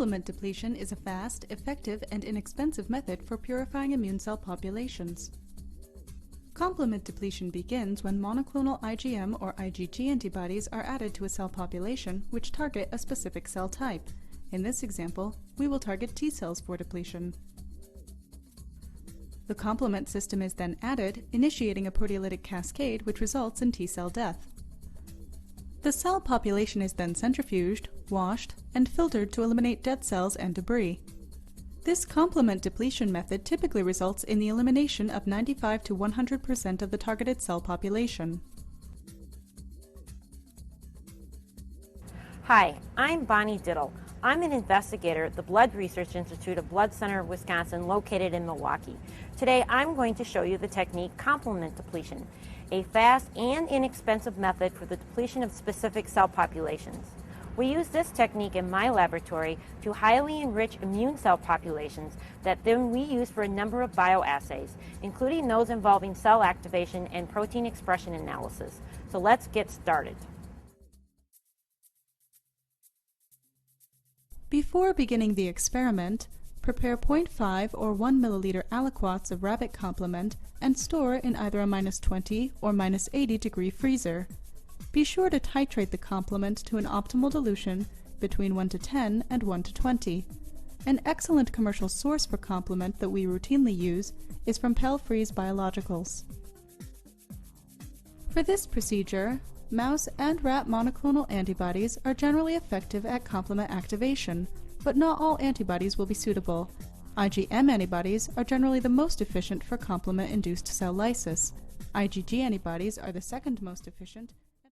Complement depletion is a fast, effective, and inexpensive method for purifying immune cell populations. Complement depletion begins when monoclonal IgM or IgG antibodies are added to a cell population which target a specific cell type. In this example, we will target T cells for depletion. The complement system is then added, initiating a proteolytic cascade which results in T cell death. The cell population is then centrifuged, washed, and filtered to eliminate dead cells and debris. This complement depletion method typically results in the elimination of 95 to 100% of the targeted cell population. Hi, I'm Bonnie Dittel. I'm an investigator at the Blood Research Institute of BloodCenter, Wisconsin, located in Milwaukee. Today I'm going to show you the technique complement depletion, a fast and inexpensive method for the depletion of specific cell populations. We use this technique in my laboratory to highly enrich immune cell populations that then we use for a number of bioassays, including those involving cell activation and protein expression analysis. So let's get started. Before beginning the experiment, prepare 0.5 or 1 milliliter aliquots of rabbit complement and store in either a -20 or -80 degree freezer. Be sure to titrate the complement to an optimal dilution between 1 to 10 and 1 to 20. An excellent commercial source for complement that we routinely use is from Pell-Freeze Biologicals. For this procedure, mouse and rat monoclonal antibodies are generally effective at complement activation, but not all antibodies will be suitable. IgM antibodies are generally the most efficient for complement-induced cell lysis. IgG antibodies are the second most efficient